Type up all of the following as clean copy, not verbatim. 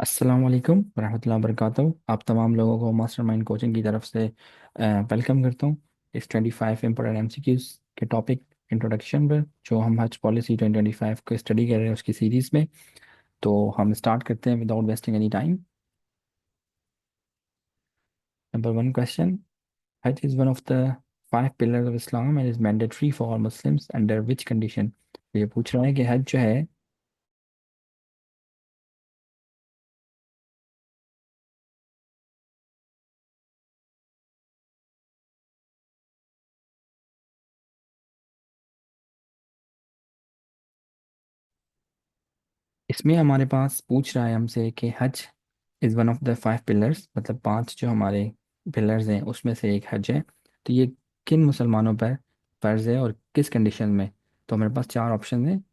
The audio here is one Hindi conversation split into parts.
अस्सलाम वालेकुम वरहमतुल्लाहि वबरकातुहू। आप तमाम लोगों को मास्टरमाइंड कोचिंग की तरफ से वेलकम करता हूँ इस 25 इम्पोर्टेंट एमसीक्यूज़ के टॉपिक इंट्रोडक्शन पर, जो हम हज पॉलिसी 2025 को स्टडी कर रहे हैं उसकी सीरीज़ में। तो हम स्टार्ट करते हैं without wasting any time. Number one question, Hajj is one of the five pillars of Islam and is mandatory for Muslims under which condition. ये पूछ रहा है कि हज जो है इसमें हमारे पास पूछ रहा है हमसे कि हज is one of the five pillars, मतलब पांच जो हमारे पिलर्स हैं उसमें से एक हज है। तो ये किन मुसलमानों पर फ़र्ज़ है और किस कंडीशन में। तो हमारे पास चार ऑप्शन हैं।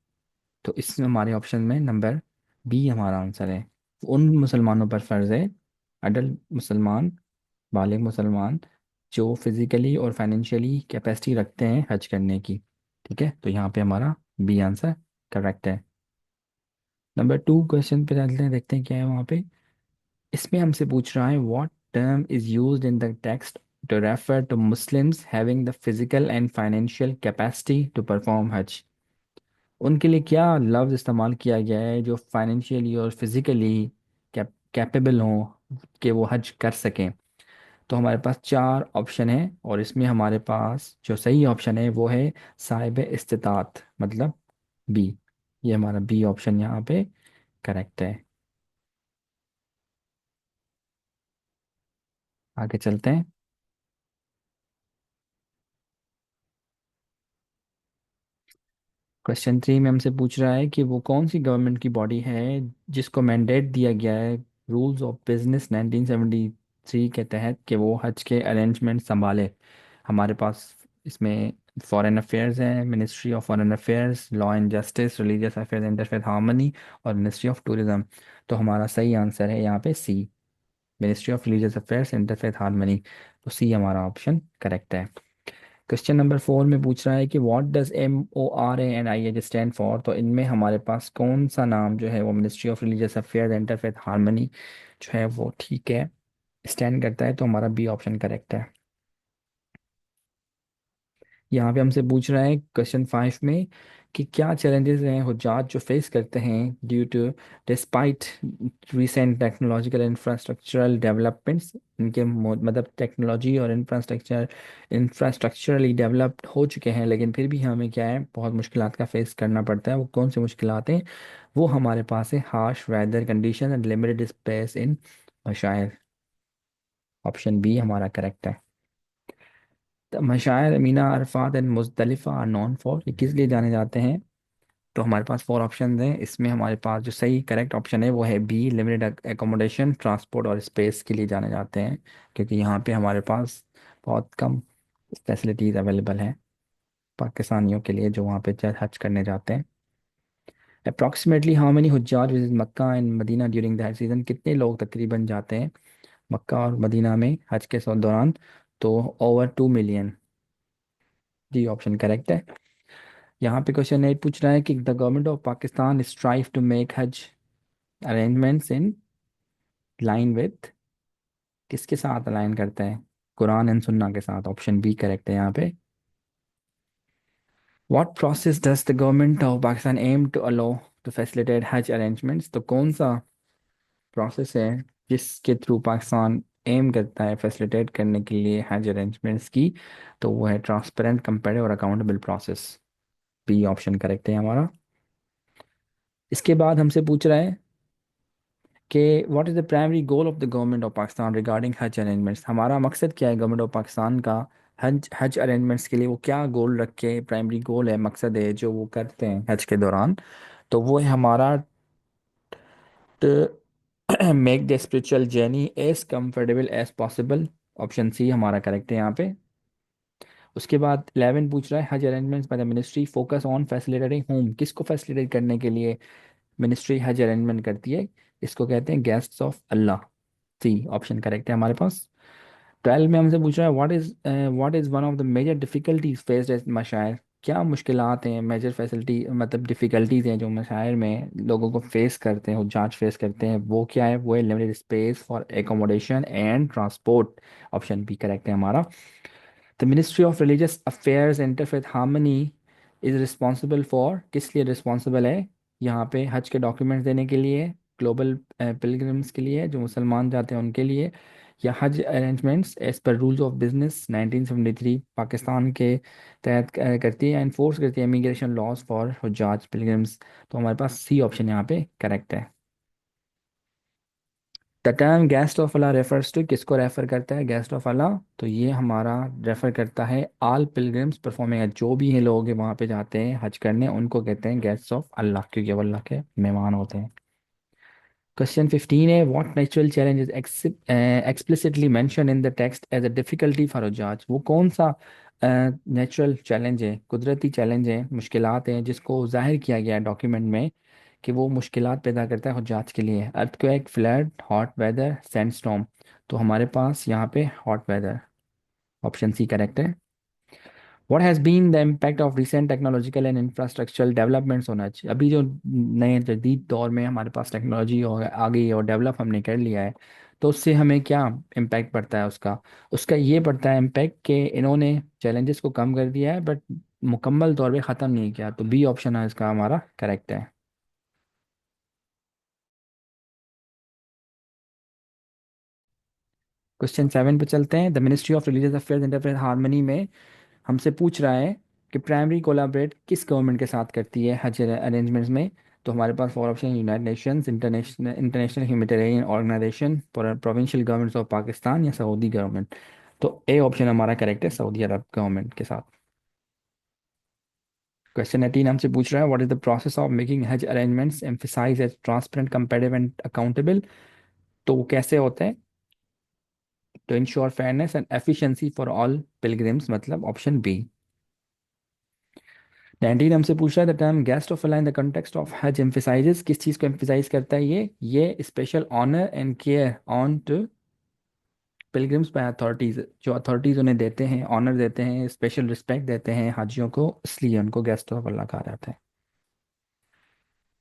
तो इसमें हमारे ऑप्शन में नंबर बी हमारा आंसर है। उन मुसलमानों पर फ़र्ज़ है, अडल्ट मुसलमान, बालिग मुसलमान, जो फिज़िकली और फाइनेंशियली कैपेसिटी रखते हैं हज करने की। ठीक है, तो यहाँ पे हमारा बी आंसर करेक्ट है। नंबर टू क्वेश्चन पे चलते हैं, देखते हैं क्या है वहाँ पे। इसमें हमसे पूछ रहा है what term is used in the text to refer to Muslims having the physical and financial capacity to perform hajj. उनके लिए क्या लफ्ज़ इस्तेमाल किया गया है जो फाइनेंशियली और फिजिकली कैपेबल हों कि वो हज कर सकें। तो हमारे पास चार ऑप्शन है और इसमें हमारे पास जो सही ऑप्शन है वो है साहिब इस्तिताअत, मतलब बी। ये हमारा बी ऑप्शन यहाँ पे करेक्ट है। आगे चलते हैं। क्वेश्चन थ्री में हमसे पूछ रहा है कि वो कौन सी गवर्नमेंट की बॉडी है जिसको मैंडेट दिया गया है रूल्स ऑफ बिजनेस 1973 के तहत कि वो हज के अरेंजमेंट संभाले। हमारे पास इसमें फॉरेन अफेयर्स है, ministry of foreign affairs, law and justice, religious affairs, interfaith harmony और मिनिस्ट्री ऑफ टूरिज्म। तो हमारा सही आंसर है यहाँ पे C, ministry of religious affairs, interfaith harmony. तो सी हमारा ऑप्शन करेक्ट है। क्वेश्चन नंबर फोर में पूछ रहा है कि what does MORANIH stand for. तो इनमें हमारे पास कौन सा नाम जो है वो ministry of religious affairs interfaith harmony जो है वो ठीक है स्टैंड करता है। तो हमारा बी ऑप्शन करेक्ट है। यहाँ पे हमसे पूछ रहा है क्वेश्चन फाइव में कि क्या चैलेंजेस हैं हुज्जाज जो फेस करते हैं due to despite recent technological infrastructural developments. इनके मतलब टेक्नोलॉजी और इंफ्रास्ट्रक्चरली डेवलप्ड हो चुके हैं लेकिन फिर भी हमें क्या है बहुत मुश्किलात का फेस करना पड़ता है। वो कौन सी मुश्किलात हैं, वो हमारे पास है harsh weather condition and limited space in Mashair. Option B हमारा करेक्ट है। तो Mashair Mina Arafat and Muzdalifah are known for, ये किस लिए जाने जाते हैं। तो हमारे पास फोर ऑप्शन हैं। इसमें हमारे पास जो सही करेक्ट ऑप्शन है वो है बी, लिमिटेड एकोमोडेशन, ट्रांसपोर्ट और स्पेस के लिए जाने जाते हैं, क्योंकि यहाँ पे हमारे पास बहुत कम फैसिलिटीज़ अवेलेबल हैं पाकिस्तानियों के लिए जो वहाँ पे हज करने जाते हैं। अप्रॉक्सीमेटली हाउ मेनी हुज्जाज visit Mecca and Medina during the Hajj season, कितने लोग तकरीबन जाते हैं मक्का और मदीना में हज के दौरान। तो ओवर 2 मिलियन, जी ऑप्शन करेक्ट है। यहाँ पे क्वेश्चन एट पूछ रहा है कि the government of Pakistan strive to make hajj arrangements in line with, किसके साथ अलाइन करते हैं, कुरान एंड सुन्ना के साथ। ऑप्शन बी करेक्ट है यहाँ पे। What process does the government of Pakistan aim to allow to facilitate hajj arrangements. तो कौन सा प्रोसेस है जिसके थ्रू पाकिस्तान एम करता है फैसिलिटेट करने के लिए हज अरेंजमेंट्स की। तो वो है ट्रांसपेरेंट, कंपेरेटिव और accountable process. B option correct है हमारा। इसके बाद हमसे पूछ रहा है कि what is the primary goal of the government of Pakistan regarding hajj arrangements. हमारा मकसद क्या है गवर्नमेंट ऑफ पाकिस्तान का हज हज अरेंजमेंट्स के लिए, वो क्या गोल रख के प्राइमरी गोल है, मकसद है जो वो करते हैं हज के दौरान। तो वो है हमारा make the spiritual journey as comfortable as possible. Option C हमारा करेक्ट है यहाँ पे। उसके बाद 11 पूछ रहा है हज arrangements by the ministry focus on facilitating home, किसको फैसिलिटेट करने के लिए मिनिस्ट्री हज अरेंजमेंट करती है। इसको कहते हैं guests of Allah. C option correct है हमारे पास। 12 में हमसे पूछ रहा है what is one of the major difficulties faced as Mashair. क्या मुश्किलात हैं, मेजर फैसिलिटी मतलब डिफ़िकल्टीज हैं जो मशायर में लोगों को फेस करते हैं, जांच फेस करते हैं, वो क्या है? वो है limited space for accommodation and transport. Option B correct है हमारा। The ministry of religious affairs interfaith harmony is responsible for, किस लिए रिस्पॉन्सिबल है यहाँ पे? हज के डॉक्यूमेंट्स देने के लिए, ग्लोबल पिलग्रिम्स के लिए जो मुसलमान जाते हैं उनके लिए, या hajj arrangements as per rules of business 1973 Pakistan के तहत करती है, एनफोर्स करती है इमिग्रेशन लॉज फॉर हुज्जाज पिलग्रिम्स। तो हमारे पास सी ऑप्शन यहाँ पे करेक्ट है। The term guest of Allah refers to, किसको रेफर करता है गेस्ट ऑफ अल्लाह? तो ये हमारा रेफर करता है आल पिलग्रिम्स परफॉर्मिंग, जो भी ये लोग वहाँ पे जाते हैं हज करने उनको कहते हैं गेस्ट ऑफ अल्लाह, क्योंकि वो अल्लाह के मेहमान होते हैं। क्वेश्चन 15 है, what natural challenge is explicitly mention in the text as a difficulty for hajj? वो कौन सा नेचुरल चैलेंज है, कुदरती चैलेंज है, मुश्किलात हैं जिसको जाहिर किया गया है डॉक्यूमेंट में कि वो मुश्किलात पैदा करता है हुज्जाज के लिए? Earthquake, flood, hot weather, sandstorm. तो हमारे पास यहाँ पे hot weather, option C correct है। What has been the impact of recent technological and infrastructural developments होना चाहिए? अभी जो नए जदीद दौर में हमारे पास टेक्नोलॉजी आ गई है और डेवलप हमने कर लिया है, तो उससे हमें क्या इम्पैक्ट पड़ता है? उसका उसका ये पड़ता है इम्पैक्ट कि इन्होंने चैलेंजेस को कम कर दिया है बट मुकम्मल तौर पे ख़त्म नहीं किया। तो बी ऑप्शन है इसका हमारा करेक्ट है। क्वेश्चन 7 पे चलते हैं। The ministry of religious affairs interference harmony में हमसे पूछ रहा है कि प्राइमरी कोलैबोरेट किस गवर्नमेंट के साथ करती है हज अरेंजमेंट्स में? तो हमारे पास four options: United Nations, International Humanitarian Organization, provincial governments of Pakistan, या सऊदी गवर्नमेंट। तो ए ऑप्शन हमारा करेक्ट है, सऊदी अरब गवर्नमेंट के साथ। क्वेश्चन 18 हमसे पूछ रहा है, what is the process of making Hajj arrangements emphasised as transparent, competitive and accountable? तो वो कैसे होते हैं? To ensure fairness and efficiency for all pilgrims, मतलब ऑप्शन बी। 19 हमसे पूछ रहा है, the term guest of Allah in the context of hajj emphasizes, किस चीज़ को एम्फसाइज करता है? ये special honour and care on to pilgrims by authorities, जो अथॉरिटीज उन्हें देते हैं, ऑनर देते हैं, स्पेशल रिस्पेक्ट देते हैं हाजियों को, इसलिए उनको गेस्ट ऑफ अल्लाह कहा जाता है।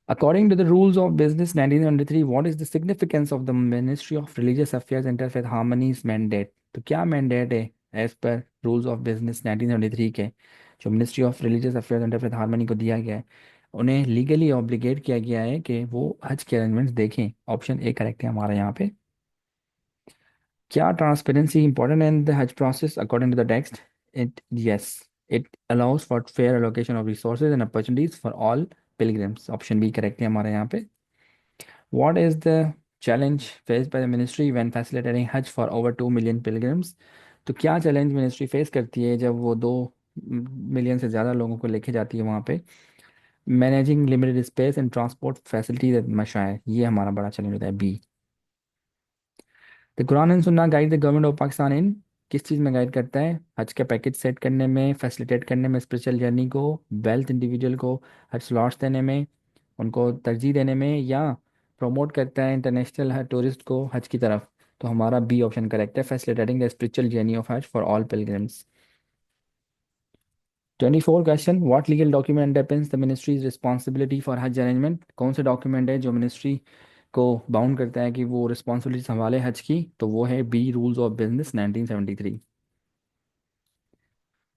According to the rules of business 1973, what is the significance of the Ministry of Religious Affairs Interfaith Harmony's mandate? तो क्या मैंडेट है as per rules of business 1973 के, जो ministry of religious affairs interfaith harmony को दिया गया है? उन्हें लीगली ऑब्लिगेट किया गया है कि वो हज के अरेंजमेंट्स देखें। ऑप्शन ए करेक्ट है हमारा यहाँ पे। क्या transparency important in the hajj process according to the text? It yes, it allows for fair allocation of resources and opportunities for all pilgrims. Option B correct है हमारे यहाँ पे। What is the challenge faced by the ministry when facilitating Hajj for over 2 million pilgrims? तो क्या चैलेंज मिनिस्ट्री फेस करती है जब वो 2 मिलियन से ज़्यादा लोगों को लेके जाती है वहाँ पे? Managing limited space and transport facilities at Mashair, ये हमारा बड़ा चैलेंज होता है, B. The Quran and Sunnah guide the government of Pakistan in, किस चीज़ में गाइड करता है? हज का पैकेज सेट करने में, फैसिलिटेट करने में स्पिरिचुअल जर्नी को, वेल्थ इंडिविजुअल को हज स्लॉट्स देने में, उनको तरजीह देने में, या प्रमोट करता है इंटरनेशनल हज टूरिस्ट को हज की तरफ? तो हमारा बी ऑप्शन करेक्ट है, facilitating the spiritual journey of Hajj for all pilgrims. 24 question, what legal document underpins the ministry's responsibility for Hajj arrangement? कौन से डॉक्यूमेंट है जो मिनिस्ट्री को बाउंड करता है कि वो रिस्पॉन्सिबिलिटी संभाले हज की? तो वो है B, rules of business 1973।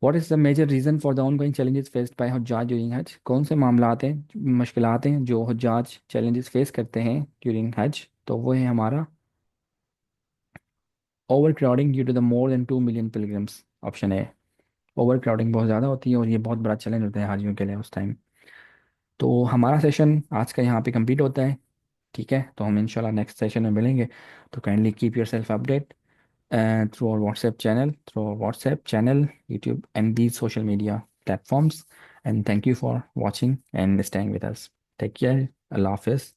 What is the major reason for the ongoing challenges faced by हुज्जाज ड्यूरिंग हज? कौन से मामलात हैं, मुश्किलात हैं जो हुज्जाज चैलेंजेस फेस करते हैं ड्यूरिंग हज? तो वो है हमारा over crowding due to the more than 2 million pilgrims, option है। ओवर क्राउडिंग बहुत ज़्यादा होती है और ये बहुत बड़ा चैलेंज होता है हाजियों के लिए उस टाइम। तो हमारा सेशन आज का यहाँ पे कंप्लीट होता है। ठीक है, तो हम इंशाल्लाह नेक्स्ट सेशन में मिलेंगे। तो kindly keep your self update through our WhatsApp channel, YouTube, and these social media platforms. And thank you for watching and staying with us. Take care. Allah Hafiz.